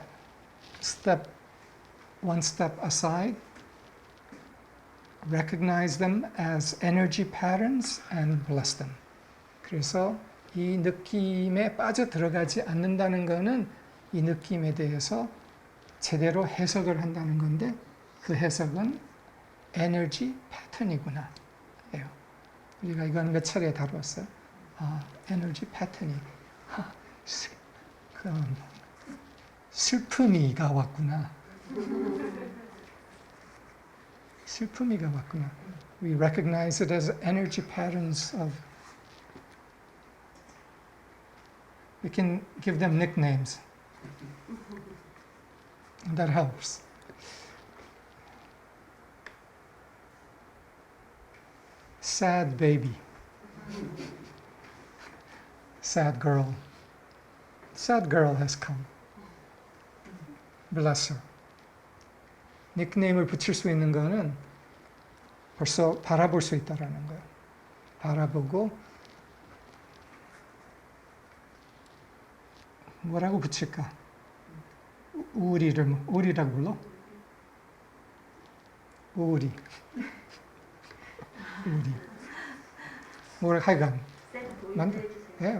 one step aside, recognize them as energy patterns and bless them. 그래서 이 느낌에 빠져 들어가지 않는다는 것은 이 느낌에 대해서 제대로 해석을 한다는 건데 그 해석은 에너지 패턴이구나. 예요. 우리가 이건 몇 차례 다루었어요. 에너지 패턴이 슬픔이가 왔구나. 슬픔이가 왔구나. We recognize it as energy patterns of. We can give them nicknames. That helps. Sad baby. Sad girl. Sad girl has come. Bless her. 닉네임을 붙일 수 있는 거는 벌써 바라볼 수 있다라는 거예요. 바라보고 뭐라고 붙일까? 우리를 우리라고 불러? 우리. 뭐라 하여간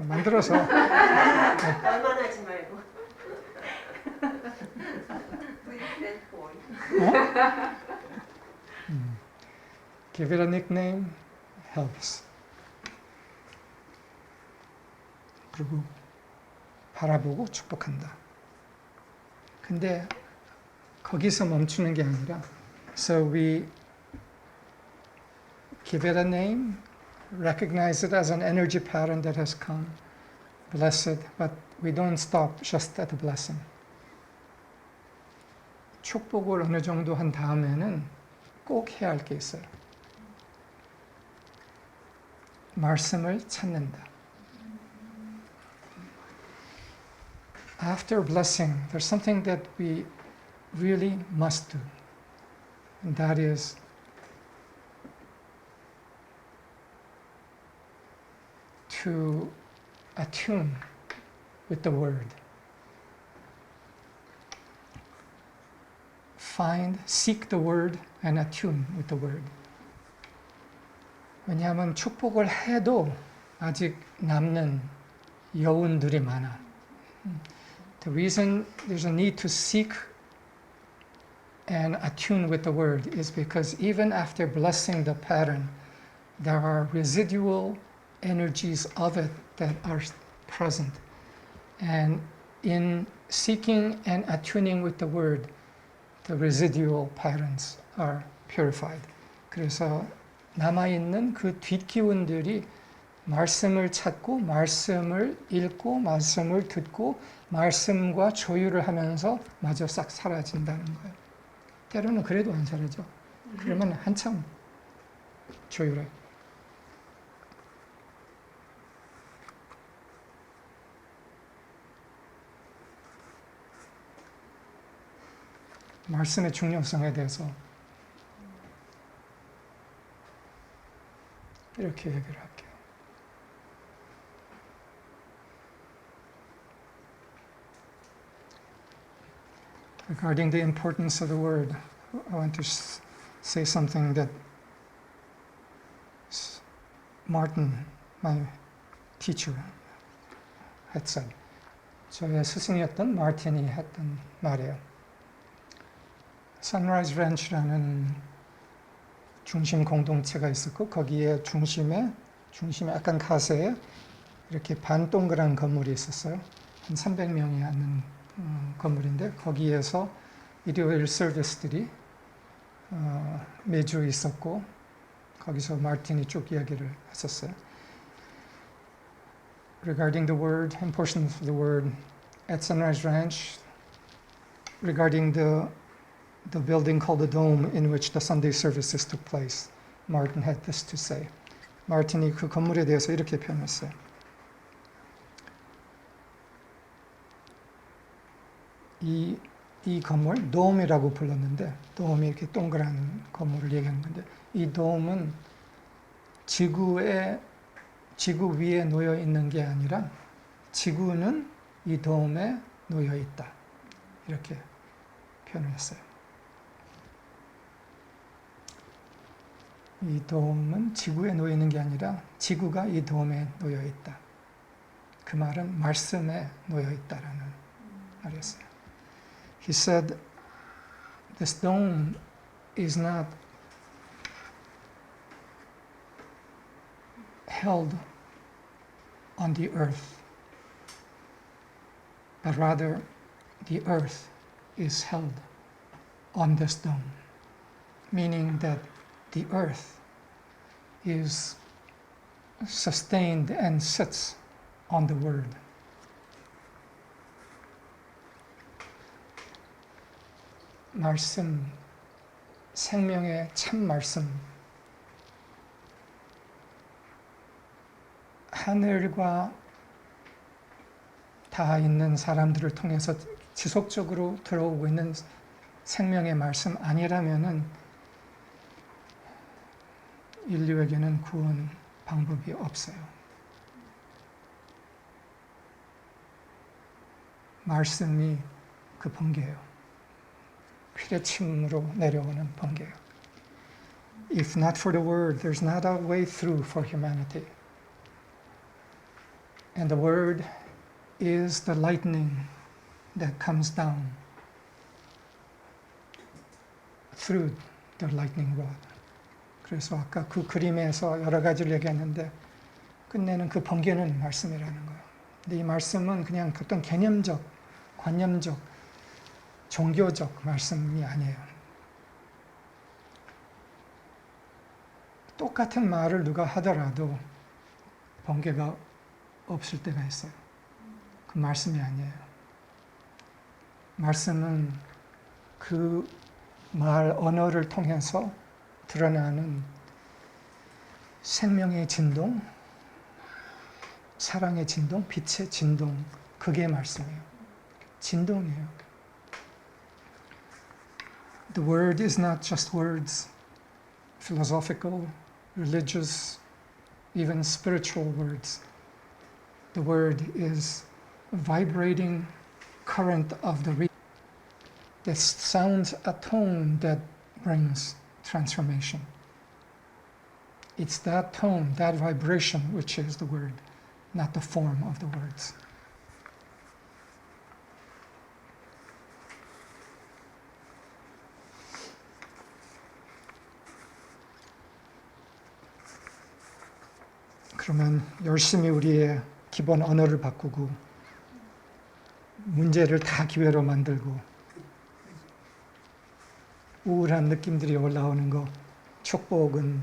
만들어서 얼마나지 말고. Give it a nickname helps. 그리고 바라보고 축복한다. 근데 거기서 멈추는 게 아니라 so we give it a name, recognize it as an energy pattern that has come, bless it, but we don't stop just at the blessing. 축복을 어느 정도 한 다음에는 꼭 해야 할 게 있어요. 말씀을 찾는다. After blessing, there's something that we really must do, and that is to attune with the Word. Seek the Word and attune with the Word. 왜냐하면 축복을 해도 아직 남는 여운들이 많아. The reason there's a need to seek and attune with the Word is because even after blessing the pattern, there are residual energies of it that are present. And in seeking and attuning with the word, the residual patterns are purified. 그래서 남아있는 그 뒷기운들이 말씀을 찾고 말씀을 읽고 말씀을 듣고 말씀과 조율을 하면서 마저 싹 사라진다는 거예요. 때로는 그래도 안 사라져. 그러면 한참 조율해. 말씀의 중요성에 대해서 이렇게 얘기를 할게요. Regarding the importance of the word, I want to say something that Martin, my teacher, had said. 저의 스승이었던 마틴이 했던 말이에요. Sunrise Ranch라는 중심 공동체가 있었고 거기에 중심에 약간 가세에 이렇게 반동그란 건물이 있었어요. 한 300명이 앉는 건물인데 거기에서 일요일 서비스들이 매주 있었고 거기서 마틴이 쭉 이야기를 했었어요. Regarding the word, importance of the word at Sunrise Ranch, regarding the building called the Dome in which the Sunday services took place, Martin had this to say. 마틴이 그 건물에 대해서 이렇게 표현했어요. 이 건물, 도움이라고 불렀는데, 도움이 이렇게 동그란 건물을 얘기하는 건데, 이 도움은 지구 위에 놓여 있는 게 아니라 지구는 이 도움에 놓여 있다. 이렇게 표현을 했어요. 이 도움은 지구에 놓여 있는 게 아니라 지구가 이 도움에 놓여 있다. 그 말은 말씀에 놓여 있다라는 말이었어요. He said, this dome is not held on the earth, but rather the earth is held on this dome, meaning that the earth is sustained and sits on the word. 말씀, 생명의 참 말씀, 하늘과 닿아 있는 사람들을 통해서 지속적으로 들어오고 있는 생명의 말씀 아니라면은 인류에게는 구원 방법이 없어요. 말씀이 그 번개예요. 피뢰침으로 내려오는 번개예요. If not for the word, there's not a way through for humanity. And the word is the lightning that comes down through the lightning rod. 그래서 아까 그 그림에서 여러 가지를 얘기했는데 끝내는 그 번개는 말씀이라는 거예요. 근데 이 말씀은 그냥 어떤 개념적, 관념적, 종교적 말씀이 아니에요. 똑같은 말을 누가 하더라도 번개가 없을 때가 있어요. 그 말씀이 아니에요. 말씀은 그 말 언어를 통해서 드러나는 생명의 진동, 사랑의 진동, 빛의 진동, 그게 말씀이에요. 진동이에요. The word is not just words, philosophical, religious, even spiritual words. The word is a vibrating current of the reed that sounds a tone that brings transformation. It's that tone, that vibration, which is the word, not the form of the words. 그러면 열심히 우리의 기본 언어를 바꾸고 문제를 다 기회로 만들고 우울한 느낌들이 올라오는 거 축복은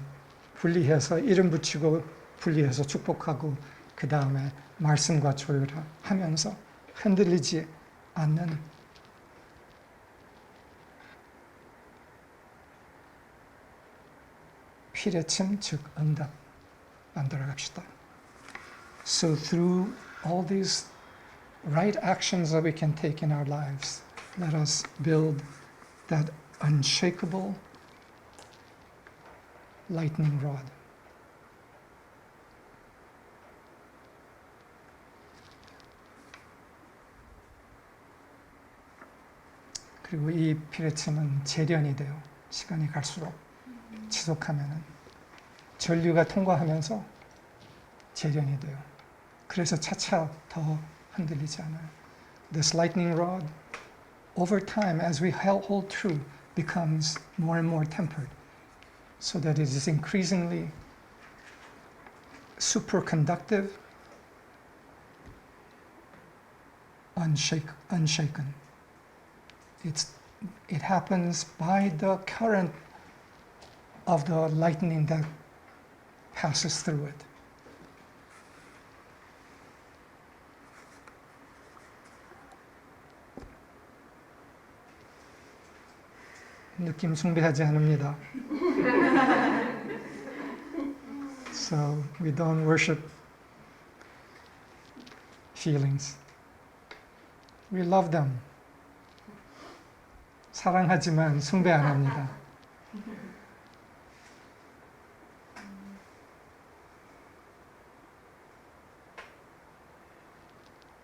분리해서 이름 붙이고 분리해서 축복하고 그 다음에 말씀과 조율하면서 흔들리지 않는 피뢰침 즉 응답 만들어 갑시다. So through all these right actions that we can take in our lives, let us build that unshakable lightning rod. 그리고 이 피뢰침은 재련이 돼요. 시간이 갈수록 지속하면은 전류가 통과하면서 재련이 돼요. 그래서 차차 더 흔들리지 않아요. This lightning rod, over time, as we hold true, becomes more and more tempered, so that it is increasingly superconductive, unshaken. It happens by the current of the lightning that passes through it. 느낌 숭배하지 않습니다. So we don't worship feelings. We love them. 사랑하지만 숭배 안 합니다.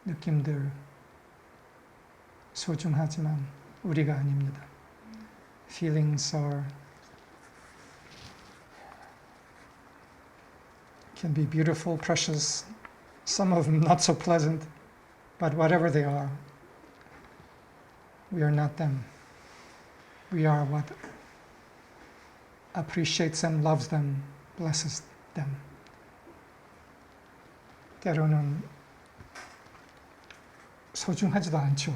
느낌들 소중하지만 우리가 아닙니다. Feelings can be beautiful, precious, some of them not so pleasant, but whatever they are, we are not them. We are what appreciates them, loves them, blesses them. 때로는 소중하지도 않죠.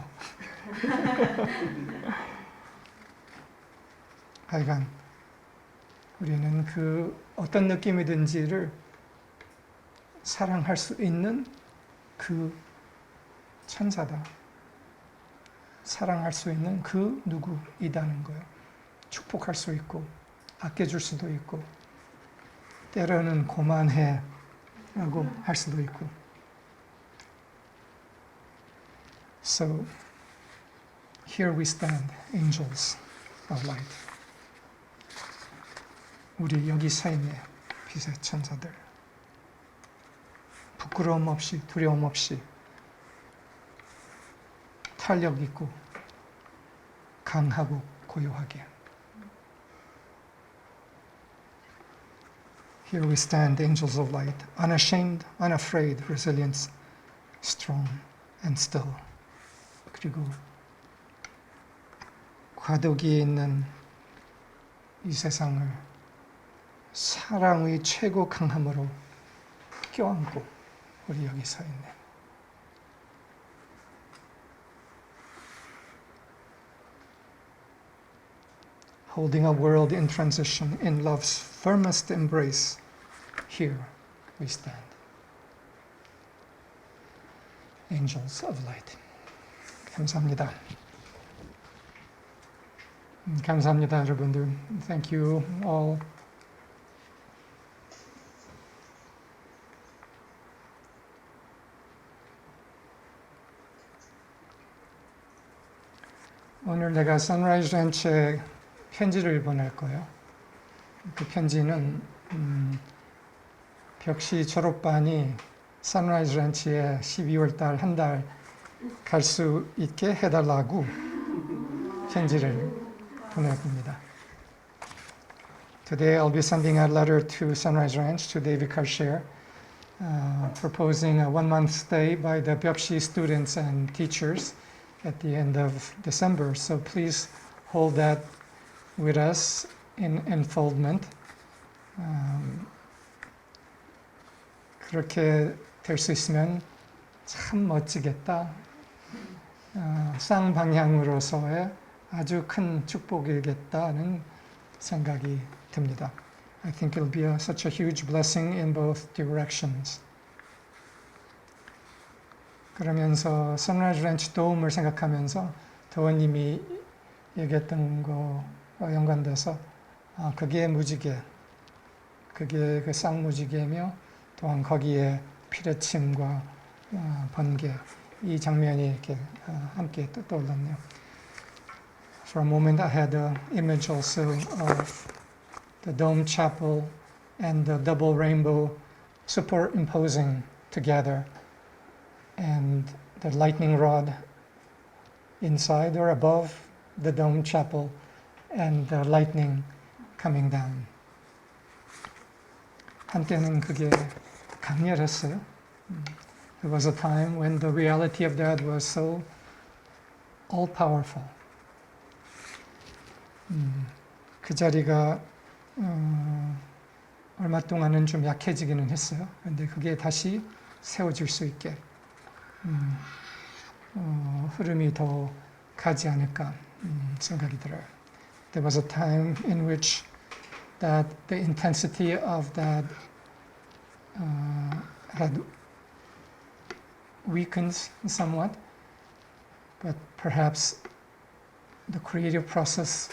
하여간 우리는 그 어떤 느낌이든지를 사랑할 수 있는 그 천사다. 사랑할 수 있는 그 누구이다는 거예요. 축복할 수 있고 아껴줄 수도 있고 때로는 고만해 라고 할 수도 있고. So here we stand, angels of light. 우리 여기 서 있네요. 빛의 천사들. 부끄러움 없이 두려움 없이 탄력 있고 강하고 고요하게. Here we stand, angels of light, unashamed, unafraid, resilient, strong and still. 그리고 과도기에 있는 이 세상을 사랑의 최고 강함으로 껴안고 우리 여기 서 있네. Holding a world in transition in love's firmest embrace, here we stand. Angels of light. 감사합니다. 감사합니다, 여러분들. Thank you all. 오늘 내가 선라이즈 렌치에 편지를 보낼 거예요. 그 편지는 벽시 졸업반이 선라이즈 렌치에 12월 달 한 달 갈 수 있게 해달라고 편지를 보낼 겁니다. Today I'll be sending a letter to Sunrise Ranch, to David Karshare, proposing a 1-month stay by the 벽시 students and teachers at the end of December. So please hold that with us in enfoldment. 그렇게 될 수 있으면 참 멋지겠다. 쌍방향으로서의 아주 큰 축복이겠다는 생각이 듭니다. I think it'll be such a huge blessing in both directions. 그러면서 선라이즈 렌치 도움을 생각하면서 도원님이 얘기했던 거와 연관돼서 그게 무지개, 그게 그 쌍무지개며 또한 거기에 피뢰침과 번개, 이 장면이 이렇게 함께 떠올랐네요. For a moment I had an image also of the dome chapel and the double rainbow superimposing together, and the lightning rod inside or above the dome chapel, and the lightning coming down. 한때는 그게 강렬했어요. There was a time when the reality of that was so all-powerful. 그 자리가 얼마 동안은 좀 약해지기는 했어요. 그런데 그게 다시 세워질 수 있게 흐름이 더 가지 않을까 생각이 들어요. There was a time in which that the intensity of that had weakened somewhat, but perhaps the creative process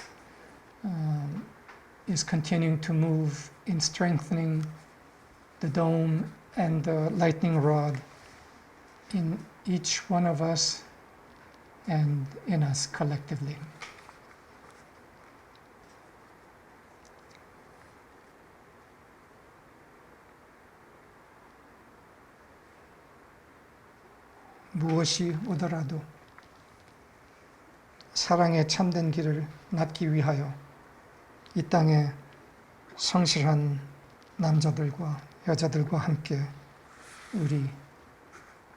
is continuing to move in strengthening the dome and the lightning rod in each one of us and in us collectively. 무엇이 오더라도 사랑의 참된 길을 낳기 위하여 이 땅에 성실한 남자들과 여자들과 함께 우리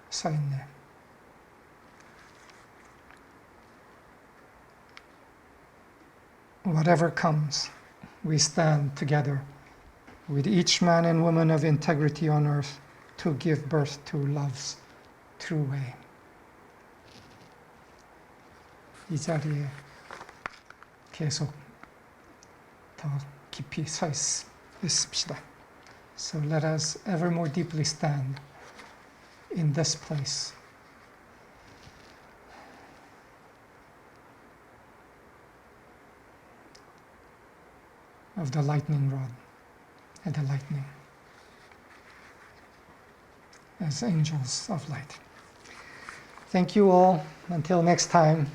서 있네. Whatever comes, we stand together with each man and woman of integrity on earth to give birth to love's true way. 이 자리에 계속 더 깊이 서 있읍시다. So let us ever more deeply stand in this place. Of the lightning rod and the lightning as angels of light. Thank you all. Until next time.